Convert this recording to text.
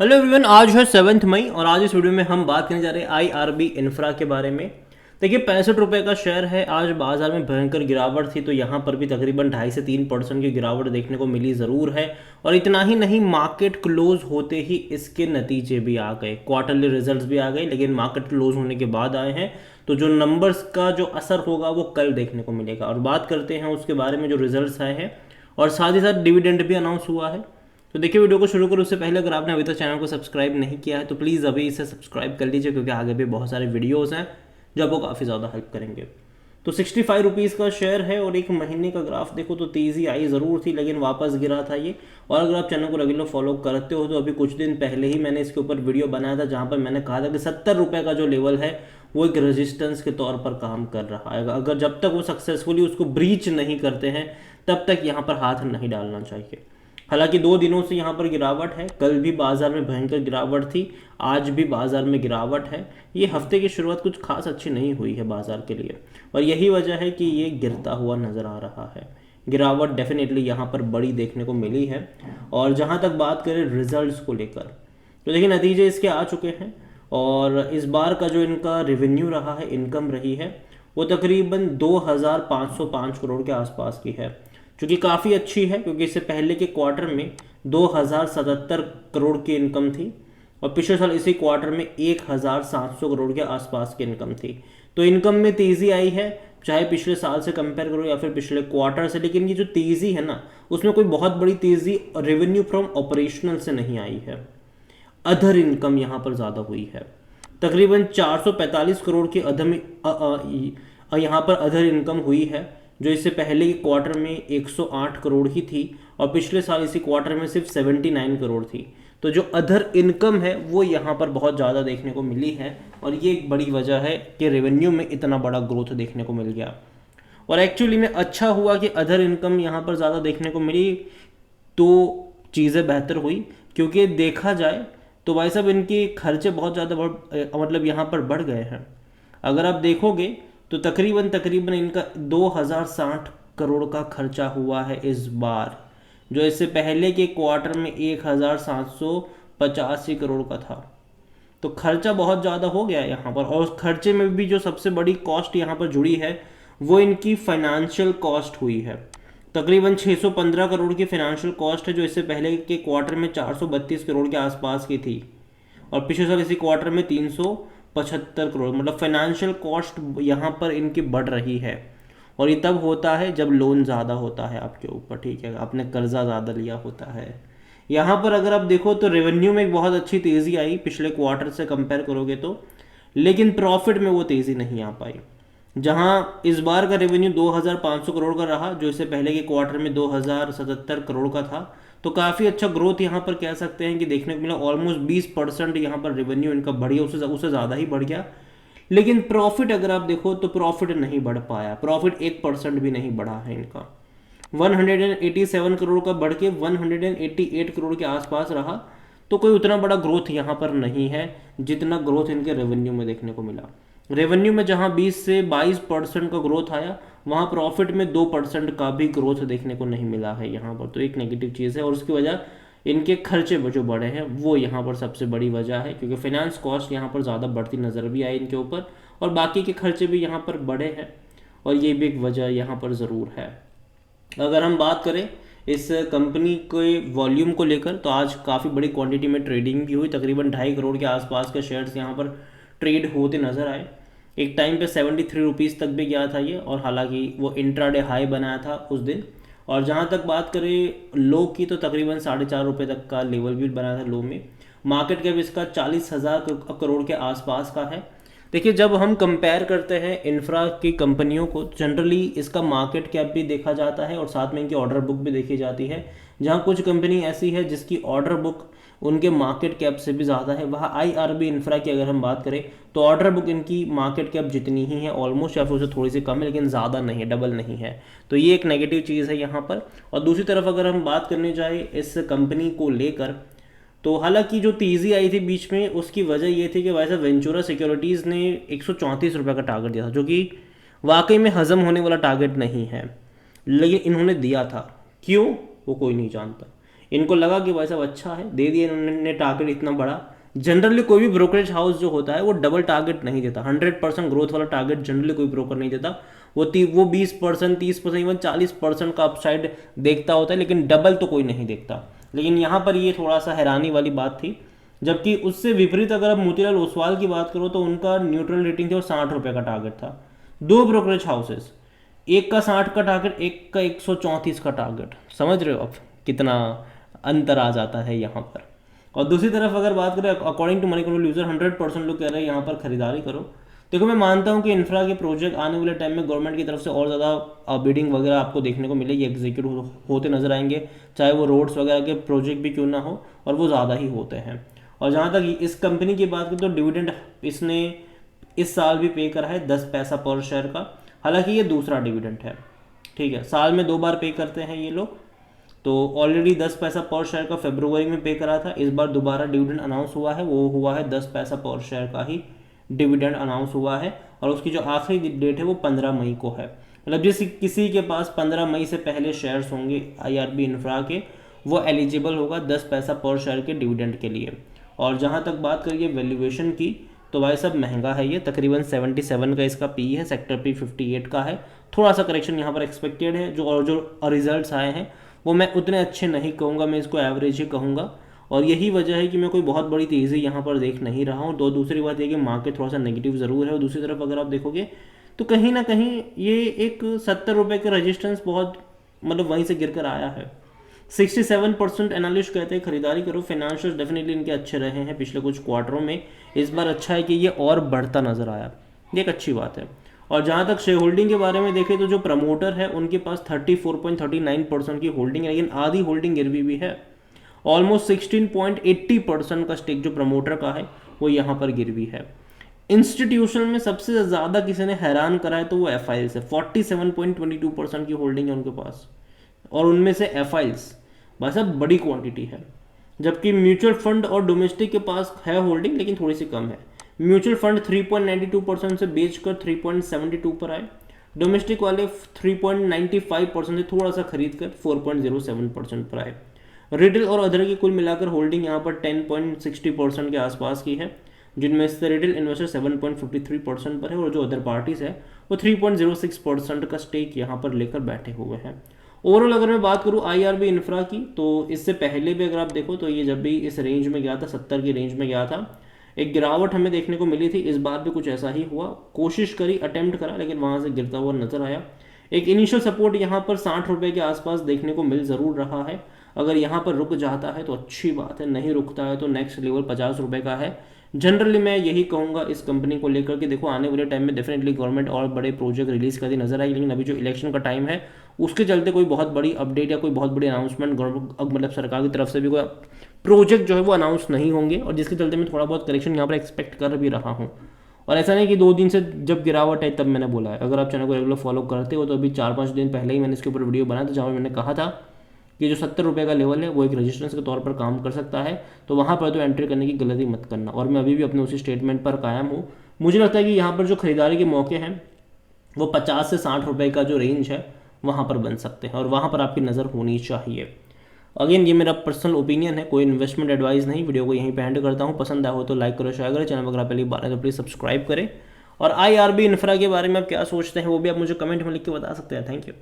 Hello everyone, आज है 7 मई और आज इस वीडियो में हम बात करने जा रहे हैं आईआरबी इंफ्रा के बारे में। देखिए, 65 रुपये का शेयर है। आज बाजार में भयंकर गिरावट थी, तो यहाँ पर भी तकरीबन 2.5 से 3% की गिरावट देखने को मिली ज़रूर है। और इतना ही नहीं, मार्केट क्लोज होते ही इसके नतीजे भी आ गए, क्वार्टरली रिजल्ट्स भी आ गए, लेकिन मार्केट क्लोज होने के बाद आए हैं। तो जो नंबर्स का जो असर होगा वो कल देखने को मिलेगा। और बात करते हैं उसके बारे में जो रिजल्ट्स आए हैं, और साथ ही साथ डिविडेंड भी अनाउंस हुआ है। तो देखिए, वीडियो को शुरू करो उससे पहले अगर आपने अभी तक चैनल को सब्सक्राइब नहीं किया है तो प्लीज़ अभी इसे सब्सक्राइब कर लीजिए, क्योंकि आगे भी बहुत सारे वीडियोस हैं जो आपको काफ़ी ज़्यादा हेल्प करेंगे। तो 65 रुपीज़ का शेयर है और एक महीने का ग्राफ देखो तो तेज़ी आई ज़रूर थी, लेकिन वापस गिरा था ये। और अगर आप चैनल को रेगुलर फॉलो करते हो तो अभी कुछ दिन पहले ही मैंने इसके ऊपर वीडियो बनाया था, जहाँ पर मैंने कहा था कि 70 रुपये का जो लेवल है वो एक रेजिस्टेंस के तौर पर काम कर रहा है। अगर जब तक वो सक्सेसफुली उसको ब्रीच नहीं करते हैं तब तक यहाँ पर हाथ नहीं डालना चाहिए। हालांकि 2 दिनों से यहाँ पर गिरावट है, कल भी बाजार में भयंकर गिरावट थी, आज भी बाजार में गिरावट है। ये हफ्ते की शुरुआत कुछ खास अच्छी नहीं हुई है बाजार के लिए, और यही वजह है कि ये गिरता हुआ नज़र आ रहा है। गिरावट डेफिनेटली यहाँ पर बड़ी देखने को मिली है। और जहाँ तक बात करें रिजल्ट्स को लेकर, तो देखिए नतीजे इसके आ चुके हैं। और इस बार का जो इनका रेवेन्यू रहा है, इनकम रही है, वो तकरीबन 2505 करोड़ के आसपास की है, जो कि काफ़ी अच्छी है, क्योंकि इससे पहले के क्वार्टर में 2077 करोड़ की इनकम थी और पिछले साल इसी क्वार्टर में 1700 करोड़ के आसपास की इनकम थी। तो इनकम में तेज़ी आई है, चाहे पिछले साल से कंपेयर करो या फिर पिछले क्वार्टर से। लेकिन ये जो तेज़ी है ना, उसमें कोई बहुत बड़ी तेज़ी रेवेन्यू फ्रॉम ऑपरेशनल से नहीं आई है। अदर इनकम यहाँ पर ज़्यादा हुई है, तकरीबन 445 करोड़ की यहाँ पर अदर इनकम हुई है, जो इससे पहले के क्वार्टर में 108 करोड़ ही थी और पिछले साल इसी क्वार्टर में सिर्फ 79 करोड़ थी। तो जो अदर इनकम है वो यहाँ पर बहुत ज़्यादा देखने को मिली है, और ये एक बड़ी वजह है कि रेवेन्यू में इतना बड़ा ग्रोथ देखने को मिल गया। और एक्चुअली में अच्छा हुआ कि अदर इनकम यहाँ पर ज़्यादा देखने को मिली, तो चीज़ें बेहतर हुई। क्योंकि देखा जाए तो भाई साहब, इनके खर्चे बहुत ज़्यादा मतलब यहाँ पर बढ़ गए हैं। अगर आप देखोगे तो तकरीबन तकरीबन इनका 2060 करोड़ का खर्चा हुआ है इस बार, जो इससे पहले के क्वार्टर में 1785 करोड़ का था। तो खर्चा बहुत ज़्यादा हो गया है यहाँ पर। और उस खर्चे में भी जो सबसे बड़ी कॉस्ट यहाँ पर जुड़ी है वो इनकी फाइनेंशियल कॉस्ट हुई है। तकरीबन 615 करोड़ की फाइनेंशियल कॉस्ट है, जो इससे पहले के क्वार्टर में 432 करोड़ के आसपास की थी और पिछले साल इसी क्वार्टर में 375 करोड़। मतलब फाइनेंशियल कॉस्ट यहाँ पर इनकी बढ़ रही है। और ये तब होता है जब लोन ज़्यादा होता है आपके ऊपर, ठीक है, आपने कर्जा ज़्यादा लिया होता है। यहाँ पर अगर आप देखो तो रेवेन्यू में एक बहुत अच्छी तेज़ी आई पिछले क्वार्टर से कंपेयर करोगे तो, लेकिन प्रॉफिट में वो तेज़ी नहीं आ पाई। जहाँ इस बार का रेवेन्यू 2500 करोड़ का रहा, जो इससे पहले के क्वार्टर में 2077 करोड़ का था। तो काफ़ी अच्छा ग्रोथ यहाँ पर कह सकते हैं कि देखने को मिला। ऑलमोस्ट 20% यहाँ पर रेवेन्यू इनका बढ़ गया, उससे ज़्यादा ही बढ़ गया। लेकिन प्रॉफिट अगर आप देखो तो प्रॉफिट नहीं बढ़ पाया, प्रॉफिट 1% भी नहीं बढ़ा है इनका। 187 करोड़ का बढ़ के 188 करोड़ के आसपास रहा। तो कोई उतना बड़ा ग्रोथ यहाँ पर नहीं है जितना ग्रोथ इनके रेवेन्यू में देखने को मिला। रेवेन्यू में जहाँ 20 से 22% का ग्रोथ आया, वहाँ प्रॉफिट में 2% का भी ग्रोथ देखने को नहीं मिला है यहाँ पर। तो एक नेगेटिव चीज़ है, और उसकी वजह इनके खर्चे जो बढ़े हैं वो यहाँ पर सबसे बड़ी वजह है, क्योंकि फाइनेंस कॉस्ट यहाँ पर ज़्यादा बढ़ती नज़र भी आई इनके ऊपर, और बाकी के खर्चे भी यहाँ पर बढ़े हैं, और ये भी एक वजह यहाँ पर ज़रूर है। अगर हम बात करें इस कंपनी के वॉल्यूम को लेकर, तो आज काफ़ी बड़ी क्वांटिटी में ट्रेडिंग भी हुई। तकरीबन 2.5 करोड़ के आसपास के शेयर्स यहाँ पर ट्रेड होते नज़र आए। एक टाइम पे 73 रुपीज़ तक भी गया था ये, और हालांकि वो इंट्राडे हाई बनाया था उस दिन। और जहाँ तक बात करें लो की, तो तकरीबन 4.5 रुपये तक का लेवल भी बनाया था लो में। मार्केट कैप इसका 40,000 करोड़ के आसपास का है। देखिए, जब हम कंपेयर करते हैं इंफ्रा की कंपनियों को, जनरली इसका मार्केट कैप भी देखा जाता है और साथ में इनकी ऑर्डर बुक भी देखी जाती है। जहां कुछ कंपनी ऐसी है जिसकी ऑर्डर बुक उनके मार्केट कैप से भी ज़्यादा है, वहाँ आईआरबी इंफ्रा की अगर हम बात करें तो ऑर्डर बुक इनकी मार्केट कैप जितनी ही है ऑलमोस्ट, या फिर उससे थोड़ी सी कम है, लेकिन ज़्यादा नहीं है, डबल नहीं है। तो ये एक नेगेटिव चीज़ है यहाँ पर। और दूसरी तरफ अगर हम बात करने जाए इस कंपनी को लेकर, तो हालांकि जो तेज़ी आई थी बीच में, उसकी वजह ये थी कि वैसे वेंचुरा सिक्योरिटीज़ ने 134 रुपये का टारगेट दिया था, जो कि वाकई में हजम होने वाला टारगेट नहीं है, लेकिन इन्होंने दिया था। क्यों, वो कोई नहीं जानता। इनको लगा कि भाई साहब अच्छा है, दे दिया इन्होंने टारगेट इतना बड़ा। जनरली कोई भी ब्रोकरेज हाउस जो होता है वो डबल टारगेट नहीं देता, 100% ग्रोथ वाला टारगेट जनरली कोई ब्रोकर नहीं देता। वो 20%, 30%, इवन 40% का अपसाइड देखता होता है, लेकिन डबल तो कोई नहीं देखता। लेकिन यहाँ पर ये थोड़ा सा हैरानी वाली बात थी। जबकि उससे विपरीत अगर आप मोतीलाल ओसवाल की बात करो तो उनका न्यूट्रल रेटिंग थी और 60 रुपये का टारगेट था। दो ब्रोकरेज हाउसेस, एक का 60 का टारगेट, एक का 134 का टारगेट। समझ रहे हो आप कितना अंतर आ जाता है यहाँ पर। और दूसरी तरफ अगर बात करें according to Moneycontrol user, 100% लोग कह रहे हैं यहाँ पर खरीदारी करो। देखो मैं मानता हूँ कि इंफ्रा के प्रोजेक्ट आने वाले टाइम में गवर्नमेंट की तरफ से और ज़्यादा बिडिंग वगैरह आपको देखने को मिलेगी, एग्जीक्यूट होते नजर आएंगे, चाहे वो रोड्स वगैरह के प्रोजेक्ट भी क्यों ना हो, और वो ज़्यादा ही होते हैं। और जहाँ तक इस कंपनी की बात करें तो डिविडेंड इसने इस साल भी पे करा है 10 पैसा पर शेयर का। हालांकि ये दूसरा डिविडेंड है, ठीक है, साल में 2 बार पे करते हैं ये लोग। तो ऑलरेडी 10 पैसा पर शेयर का फरवरी में पे करा था, इस बार दोबारा डिविडेंड अनाउंस हुआ है, वो हुआ है 10 पैसा पर शेयर का ही डिविडेंड अनाउंस हुआ है। और उसकी जो आखिरी डेट है वो 15 मई को है। मतलब जिस किसी के पास 15 मई से पहले शेयर्स होंगे आईआरबी इंफ्रा के, वो एलिजिबल होगा 10 पैसा पर शेयर के डिविडेंड के लिए। और जहाँ तक बात करिए वैल्यूएशन की, तो भाई सब महंगा है ये, तकरीबन 77 का इसका पी है, सेक्टर पी 58 का है। थोड़ा सा करेक्शन यहाँ पर एक्सपेक्टेड है। जो रिजल्ट्स आए हैं वो मैं उतने अच्छे नहीं कहूँगा, मैं इसको एवरेज ही कहूँगा। और यही वजह है कि मैं कोई बहुत बड़ी तेज़ी यहाँ पर देख नहीं रहा हूँ। तो दूसरी बात यह कि मार्केट थोड़ा सा नेगेटिव ज़रूर है। और दूसरी तरफ अगर आप देखोगे तो कहीं ना कहीं ये एक 70 रुपये का रजिस्टेंस बहुत मतलब वहीं से गिर कर आया है। 67% एनालिस्ट कहते हैं खरीदारी करो। फाइनेंशियल डेफिनेटली इनके अच्छे रहे हैं पिछले कुछ क्वार्टरों में, इस बार अच्छा है कि ये और बढ़ता नजर आया, ये एक अच्छी बात है। और जहाँ तक शेयर होल्डिंग के बारे में देखें तो जो प्रमोटर है उनके पास 34.39% की होल्डिंग है, लेकिन आधी होल्डिंग गिरवी भी है। ऑलमोस्ट 16.80% का स्टेक जो प्रमोटर का है वो यहाँ पर गिरवी है। इंस्टीट्यूशन में सबसे ज़्यादा किसी ने हैरान करा है तो वो एफ आई एल्स है, 47.22% की होल्डिंग है उनके पास। और उनमें से एफ आई एल्स भाई साहब बड़ी क्वांटिटी है। जबकि म्यूचुअल फंड और डोमेस्टिक के पास है होल्डिंग, लेकिन थोड़ी सी कम है। म्यूचुअल फंड 3.92% से बेचकर 3.72 पर आए। डोमेस्टिक वाले 3.95% से थोड़ा सा खरीद कर 4.07% पर आए। रिटेल और अदर की कुल मिलाकर होल्डिंग यहाँ पर 10.60% के आसपास की है, जिनमें से रिटेल इन्वेस्टर 7.53% पर है, और जो अदर पार्टीज है वो 3.06% का स्टेक यहाँ पर लेकर बैठे हुए हैं। ओवरऑल अगर मैं बात करूँ आईआरबी इंफ्रा की, तो इससे पहले भी अगर आप देखो तो ये जब भी इस रेंज में गया था, 70 की रेंज में गया था, एक गिरावट हमें देखने को मिली थी। इस बार भी कुछ ऐसा ही हुआ, कोशिश करी, अटेम्प्ट करा, लेकिन वहां से गिरता हुआ नजर आया। एक इनिशियल सपोर्ट यहाँ पर 60 रुपये के आसपास देखने को मिल ज़रूर रहा है। अगर यहाँ पर रुक जाता है तो अच्छी बात है, नहीं रुकता है तो नेक्स्ट लेवल 50 रुपये का है। जनरली मैं यही कहूँगा इस कंपनी को लेकर कि देखो आने वाले टाइम में डेफिनेटली गवर्नमेंट और बड़े प्रोजेक्ट रिलीज करती नजर आएगी, लेकिन अभी जो इलेक्शन का टाइम है उसके चलते कोई बहुत बड़ी अपडेट या कोई बहुत बड़ी अनाउंसमेंट मतलब सरकार की तरफ से भी कोई प्रोजेक्ट जो है वो अनाउंस नहीं होंगे, और जिसके चलते मैं थोड़ा बहुत करेक्शन यहाँ पर एक्सपेक्ट कर भी रहा हूँ। और ऐसा नहीं कि 2 दिन से जब गिरावट है तब मैंने बोला है। अगर आप चैनल को रेगुलर फॉलो करते हो तो अभी 4-5 दिन पहले ही मैंने इसके ऊपर वीडियो बनाया था, जहाँ मैंने कहा था कि जो 70 रुपये का लेवल है वो एक रजिस्टेंस के तौर पर काम कर सकता है, तो वहाँ पर तो एंट्री करने की गलती मत करना। और मैं अभी भी अपने उसी स्टेटमेंट पर कायम हूँ। मुझे लगता है कि यहाँ पर जो खरीदारी के मौके हैं वो 50 से 60 रुपये का जो रेंज है वहाँ पर बन सकते हैं, और वहाँ पर आपकी नज़र होनी चाहिए। अगेन ये मेरा पर्सनल ओपिनियन है, कोई इन्वेस्टमेंट एडवाइस नहीं। वीडियो को यहीं पे एंड करता हूँ। पसंद आया हो तो लाइक करो, शेयर करें। चैनल अगर आप पहली बार है तो प्लीज़ सब्सक्राइब करें। और आईआरबी इंफ्रा के बारे में आप क्या सोचते हैं वो भी आप मुझे कमेंट में लिख के बता सकते हैं। Thank you.